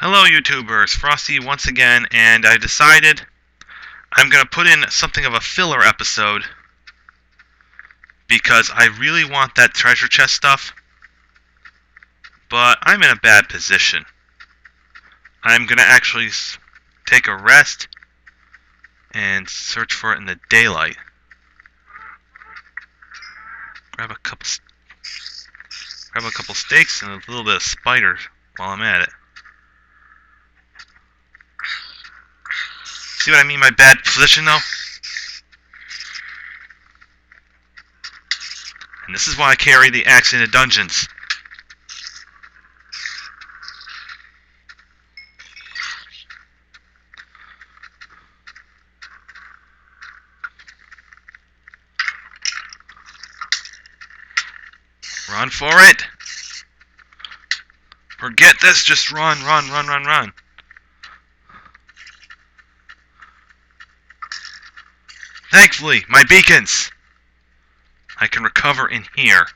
Hello YouTubers, Frosty once again, and I decided I'm going to put in something of a filler episode because I really want that treasure chest stuff, but I'm in a bad position. I'm going to actually take a rest and search for it in the daylight. Grab a couple steaks and a little bit of spiders while I'm at it. See what I mean by bad position though? And this is why I carry the axe into dungeons. Run for it! Forget this, just run, run, run, run, run. Thankfully, my beacons! I can recover in here.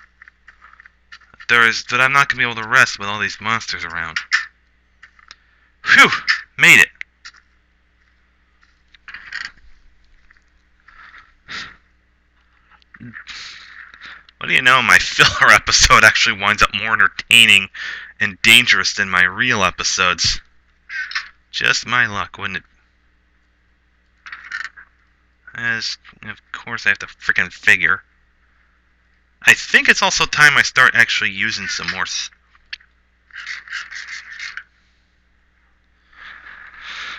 But I'm not going to be able to rest with all these monsters around. Phew! Made it. What do you know, my filler episode actually winds up more entertaining and dangerous than my real episodes. Just my luck, wouldn't it? As, of course, I have to frickin' figure. I think it's also time I start actually using some more...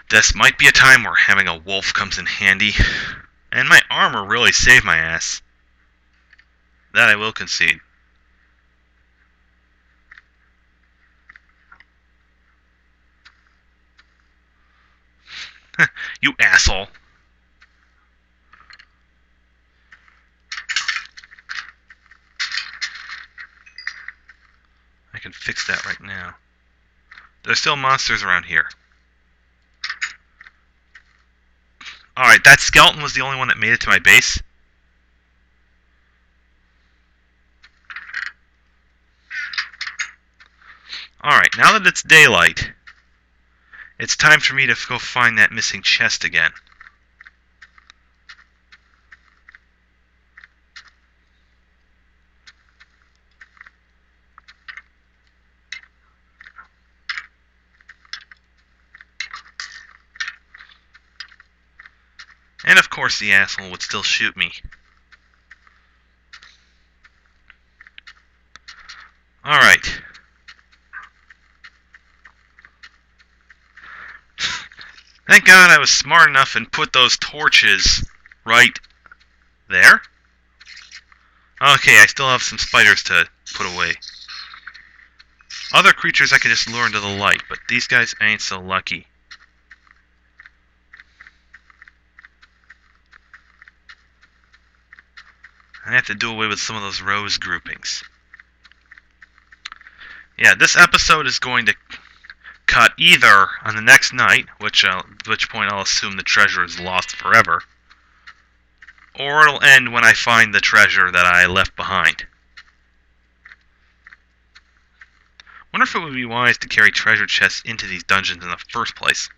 This might be a time where having a wolf comes in handy. And my armor really saved my ass. That I will concede. You asshole. I can fix that right now. There's still monsters around here. Alright, that skeleton was the only one that made it to my base. Alright, now that it's daylight, it's time for me to go find that missing chest again. And of course the asshole would still shoot me. Alright. Thank God I was smart enough and put those torches right there. Okay, I still have some spiders to put away. Other creatures I could just lure into the light, but these guys ain't so lucky. I have to do away with some of those rose groupings. Yeah, this episode is going to cut either on the next night, which point I'll assume the treasure is lost forever, or it'll end when I find the treasure that I left behind. Wonder if it would be wise to carry treasure chests into these dungeons in the first place.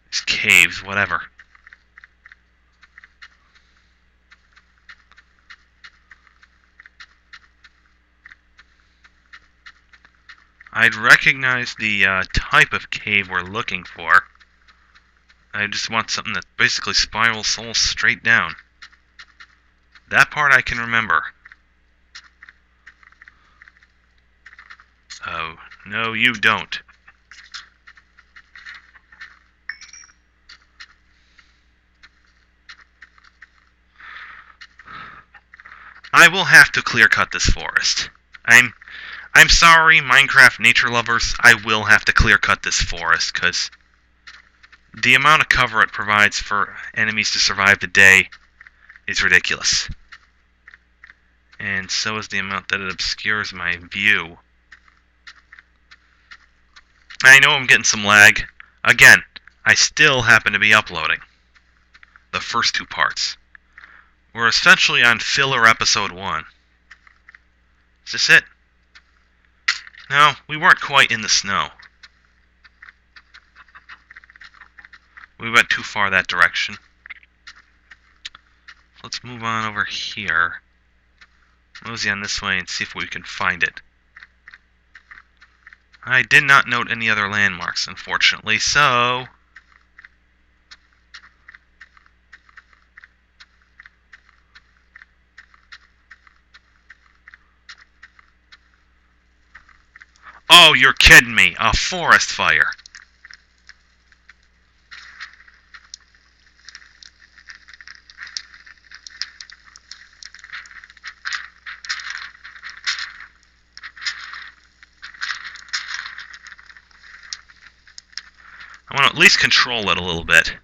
These caves, whatever. I'd recognize the type of cave we're looking for. I just want something that basically spirals souls straight down. That part I can remember. Oh, no you don't. I will have to clear cut this forest. I'm sorry, Minecraft nature lovers, I will have to clear cut this forest, because the amount of cover it provides for enemies to survive the day is ridiculous. And so is the amount that it obscures my view. I know I'm getting some lag. Again, I still happen to be uploading the first two parts. We're essentially on filler episode 1. Is this it? No, we weren't quite in the snow. We went too far that direction. Let's move on over here. Mosey on this way and see if we can find it. I did not note any other landmarks, unfortunately, so... Oh, you're kidding me! A forest fire! I want to at least control it a little bit.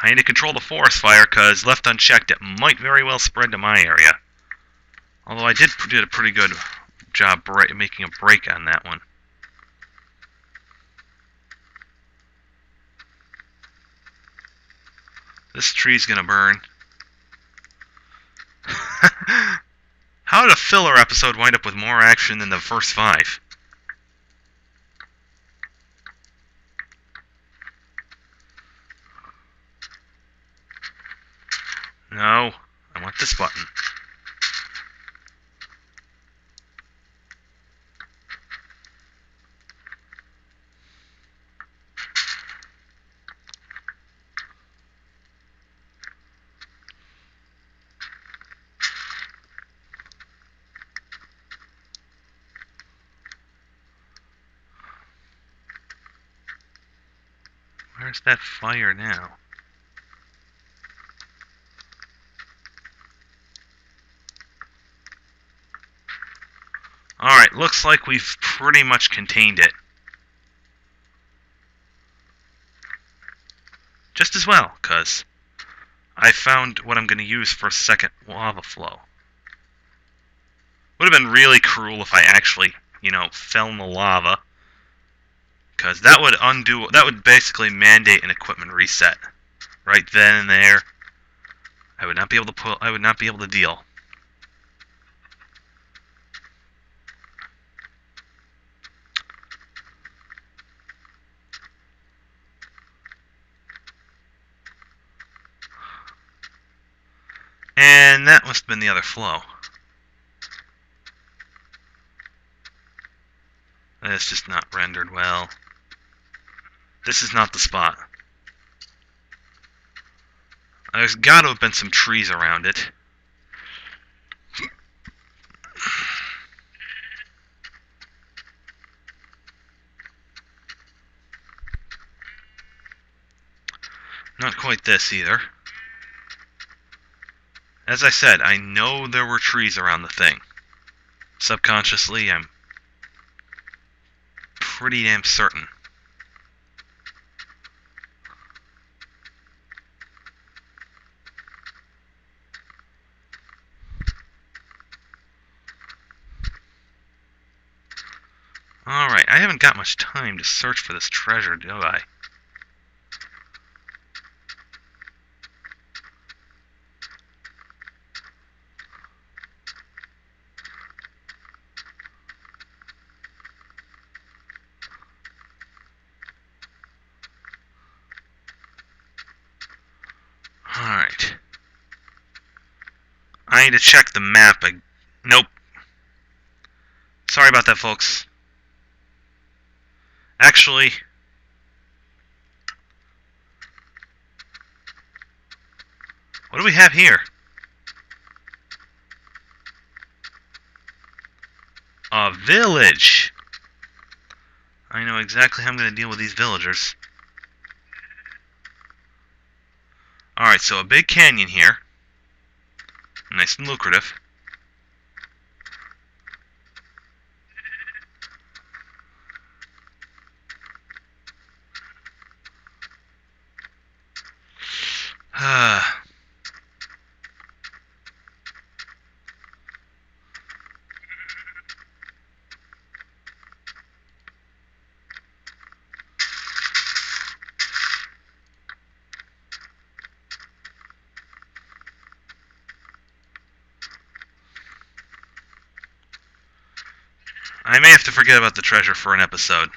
I need to control the forest fire, because left unchecked, it might very well spread to my area. Although I did a pretty good job making a break on that one. This tree's gonna burn. How did a filler episode wind up with more action than the first 5? No, I want this button. Where's that fire now? Alright, looks like we've pretty much contained it. Just as well, because I found what I'm going to use for a second lava flow. Would have been really cruel if I actually, fell in the lava. Because that would basically mandate an equipment reset. Right then and there. I would not be able to deal. And that must have been the other flow. It's just not rendered well. This is not the spot. There's got to have been some trees around it. Not quite this either. As I said, I know there were trees around the thing. Subconsciously, I'm pretty damn certain. Alright, I haven't got much time to search for this treasure, do I? Alright. I need to check the map. Nope. Sorry about that, folks. Actually... what do we have here? A village! I know exactly how I'm going to deal with these villagers. Alright, so a big canyon here. Nice and lucrative. I may have to forget about the treasure for an episode.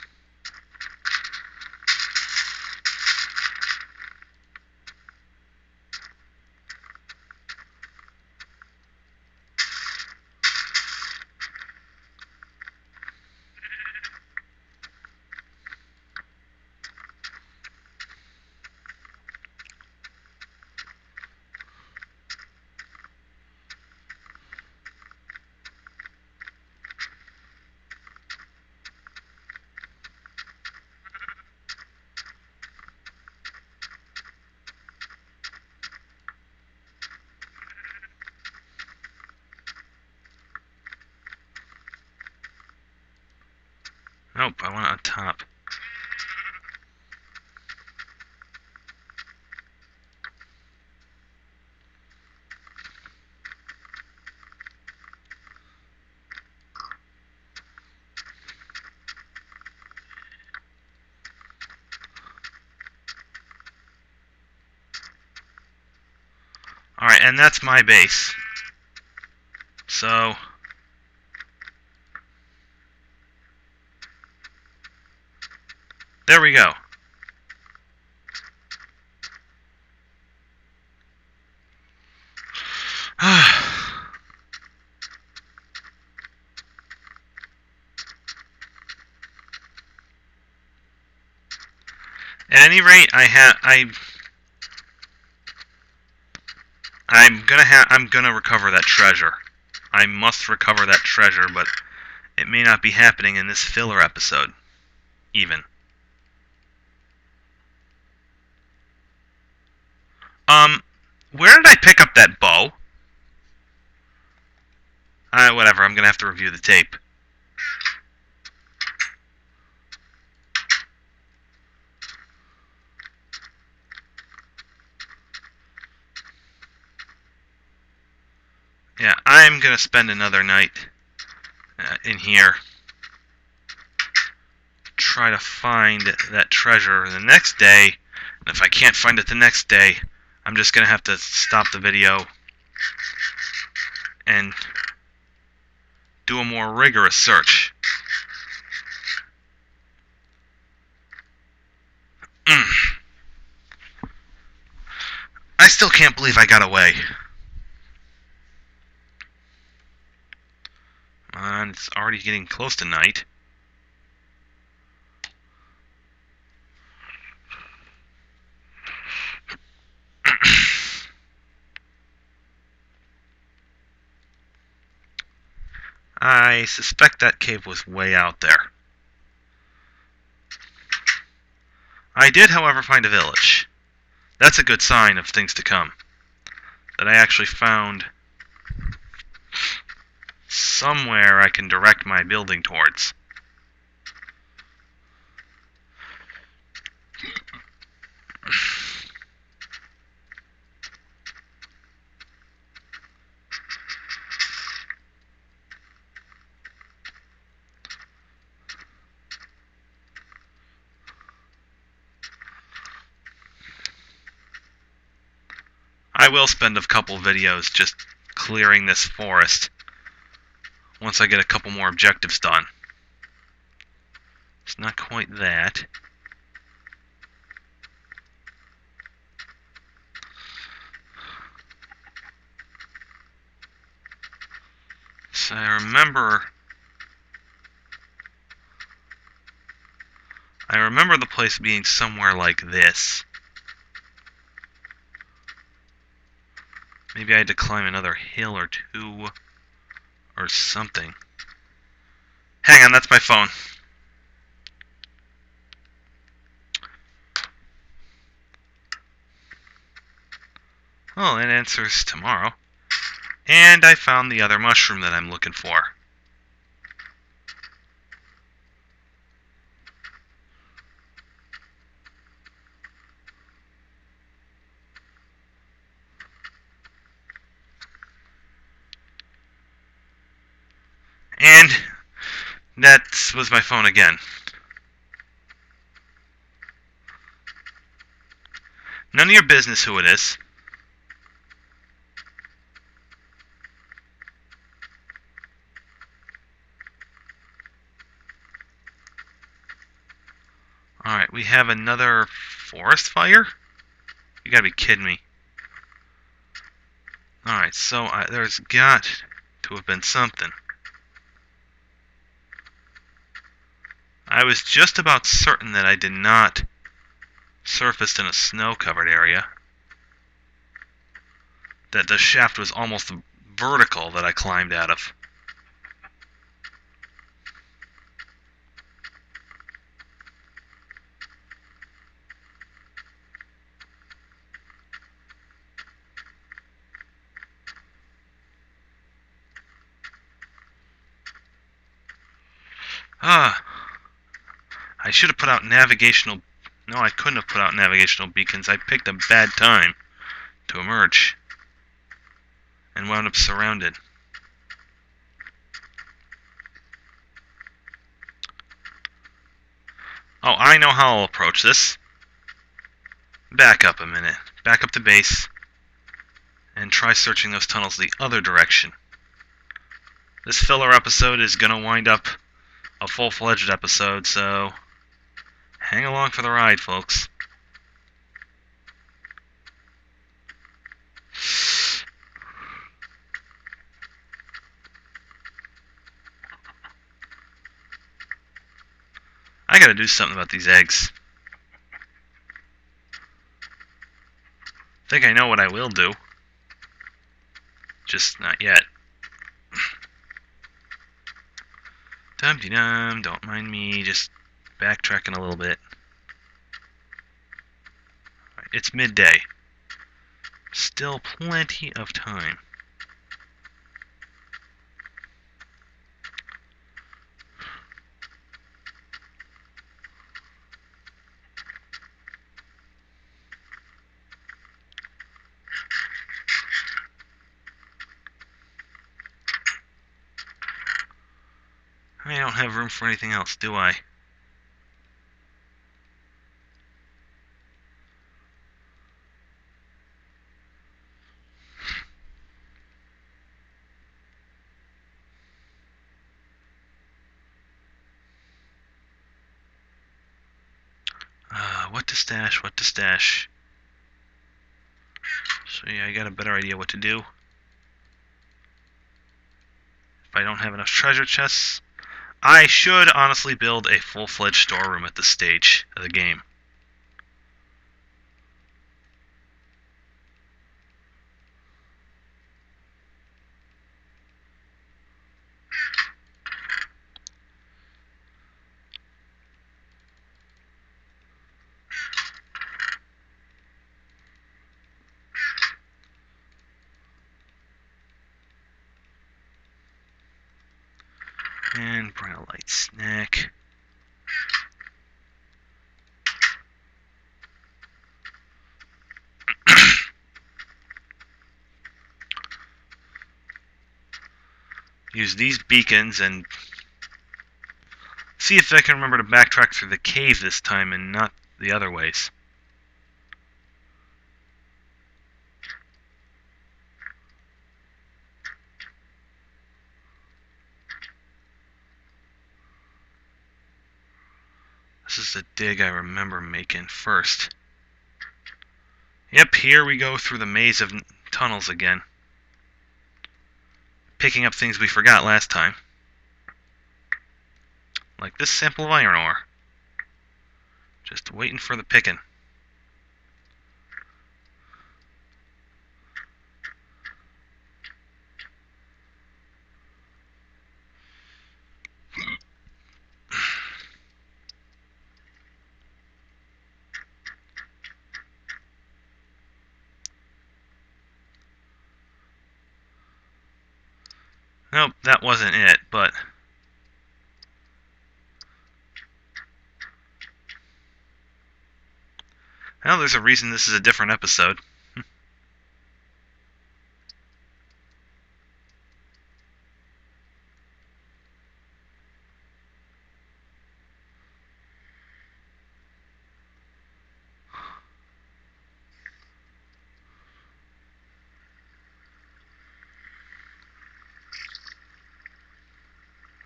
Nope, I want it on top. Alright, and that's my base. So... there we go. At any rate, I'm gonna recover that treasure. I must recover that treasure, but it may not be happening in this filler episode, even. Where did I pick up that bow? Whatever, I'm gonna have to review the tape. Yeah, I'm gonna spend another night in here. Try to find that treasure the next day. And if I can't find it the next day, I'm just gonna have to stop the video and do a more rigorous search. I still can't believe I got away. And it's already getting close to night. I suspect that cave was way out there. I did, however, find a village. That's a good sign of things to come. That I actually found somewhere I can direct my building towards. I will spend a couple videos just clearing this forest once I get a couple more objectives done. It's not quite that. So I remember the place being somewhere like this. Maybe I had to climb another hill or two or something. Hang on, that's my phone. Well, it answers tomorrow. And I found the other mushroom that I'm looking for. And that was my phone again. None of your business who it is. We have another forest fire? You gotta be kidding me. Alright, so there's got to have been something. I was just about certain that I did not surface in a snow-covered area. That the shaft was almost vertical that I climbed out of. I should have put out navigational... No, I couldn't have put out navigational beacons. I picked a bad time to emerge. And wound up surrounded. Oh, I know how I'll approach this. Back up a minute. Back up to base. And try searching those tunnels the other direction. This filler episode is going to wind up a full-fledged episode, so hang along for the ride, folks. I gotta do something about these eggs. Think I know what I will do. Just not yet. Dum-de-dum, don't mind me, just backtracking a little bit. Right, it's midday. Still plenty of time. I don't have room for anything else, do I? What to stash, what to stash. So yeah, I got a better idea what to do. If I don't have enough treasure chests, I should honestly build a full-fledged storeroom at this stage of the game. And bring a light snack. Use these beacons and see if I can remember to backtrack through the cave this time and not the other ways. This is the dig I remember making first. Yep, here we go through the maze of tunnels again. Picking up things we forgot last time. Like this sample of iron ore. Just waiting for the picking. Nope, that wasn't it, but... Well, there's a reason this is a different episode.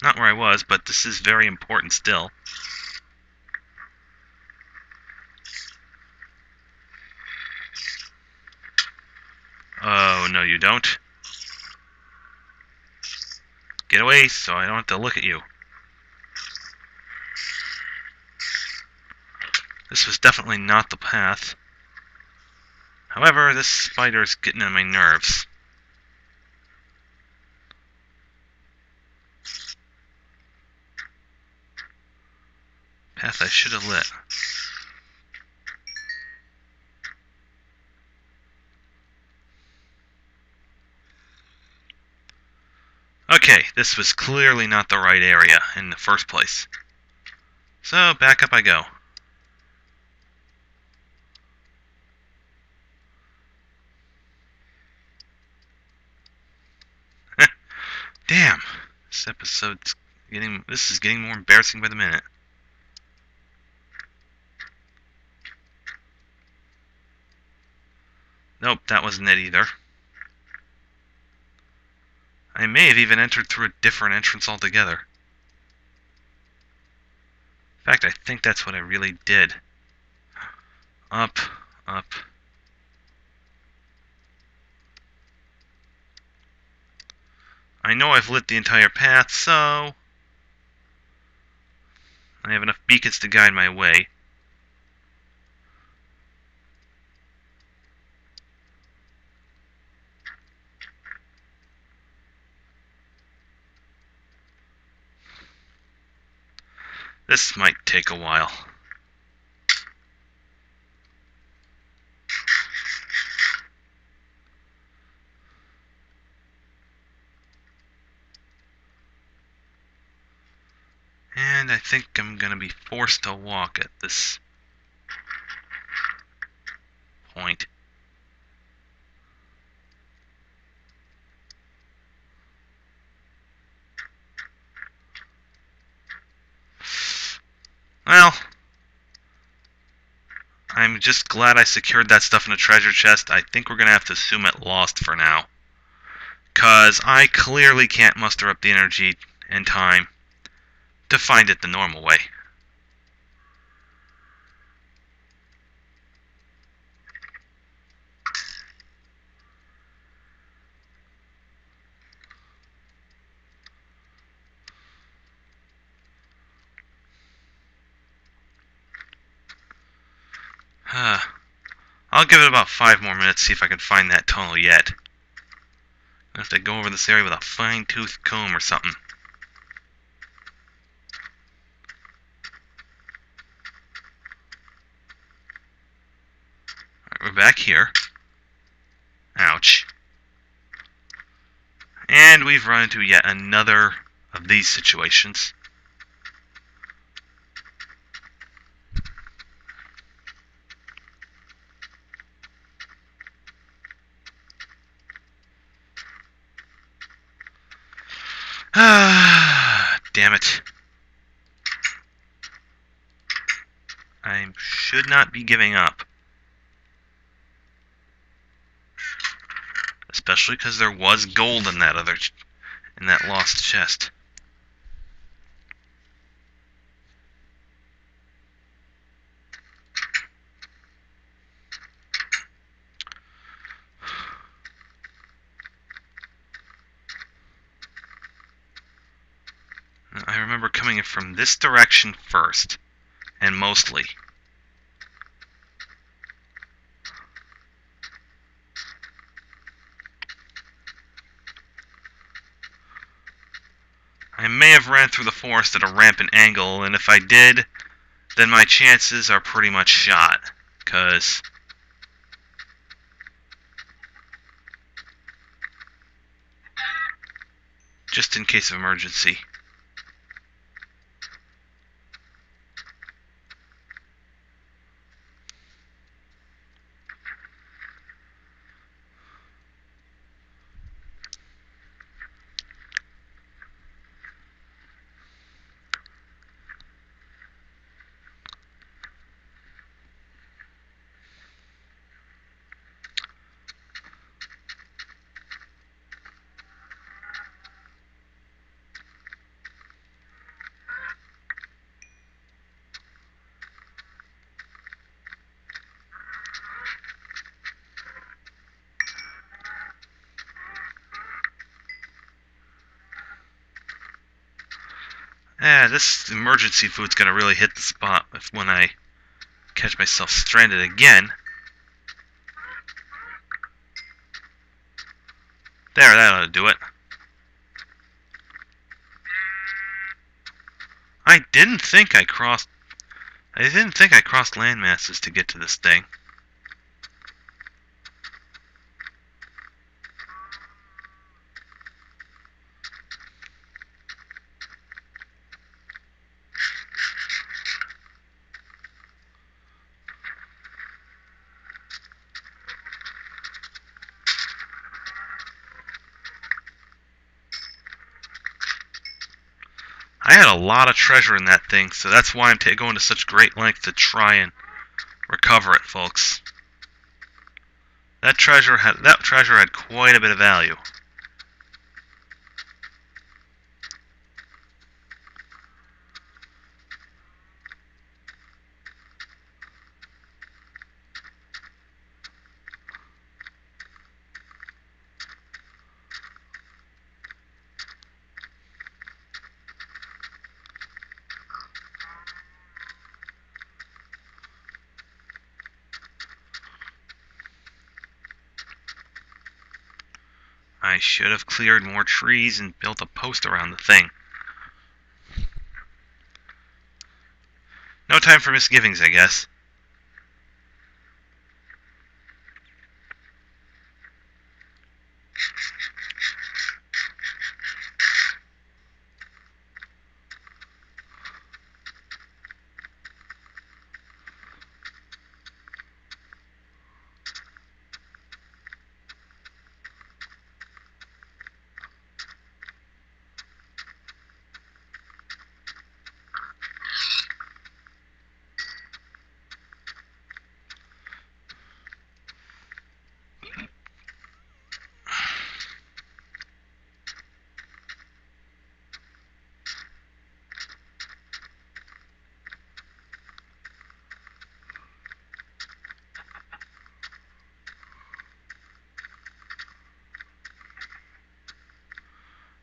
Not where I was, but this is very important still. no you don't. Get away so I don't have to look at you. This was definitely not the path. However, this spider's getting on my nerves. Path I should have lit. Okay, this was clearly not the right area in the first place. So, back up I go. Damn! This is getting more embarrassing by the minute. Nope, that wasn't it either. I may have even entered through a different entrance altogether. In fact, I think that's what I really did. Up, up. I know I've lit the entire path, so I have enough beacons to guide my way. This might take a while. And I think I'm going to be forced to walk at this point. Well, I'm just glad I secured that stuff in a treasure chest. I think we're going to have to assume it lost for now. Because I clearly can't muster up the energy and time to find it the normal way. I'll give it about 5 more minutes, see if I can find that tunnel yet. I have to go over this area with a fine-tooth comb or something. Alright, we're back here. Ouch. And we've run into yet another of these situations. Ah, damn it. I should not be giving up. Especially because there was gold in that lost chest. I remember coming in from this direction first, and mostly. I may have ran through the forest at a rampant angle, and if I did, then my chances are pretty much shot, because just in case of emergency. This emergency food's gonna really hit the spot when I catch myself stranded again. There, that ought to do it. I didn't think I crossed landmasses to get to this thing. I had a lot of treasure in that thing, so that's why I'm going to such great lengths to try and recover it, folks. That treasure had quite a bit of value. I should have cleared more trees and built a post around the thing. No time for misgivings, I guess.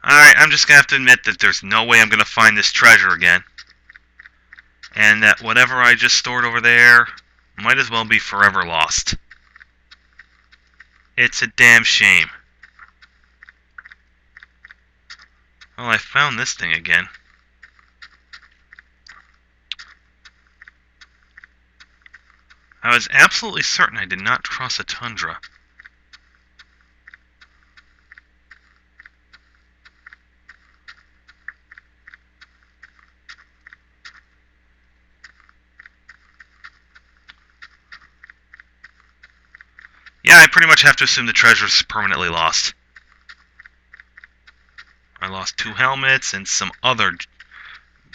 Alright, I'm just going to have to admit that there's no way I'm going to find this treasure again. And that whatever I just stored over there might as well be forever lost. It's a damn shame. Well, I found this thing again. I was absolutely certain I did not cross a tundra. Yeah, I pretty much have to assume the treasure's permanently lost. I lost 2 helmets and some other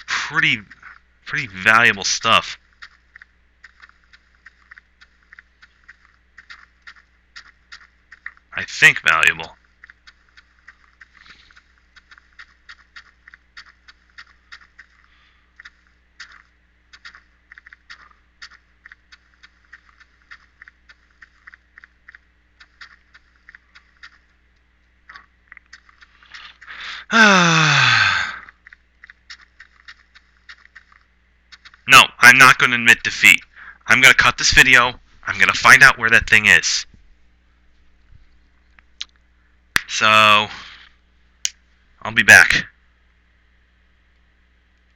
pretty valuable stuff. I think valuable. No, I'm not going to admit defeat. I'm going to cut this video. I'm going to find out where that thing is. So, I'll be back.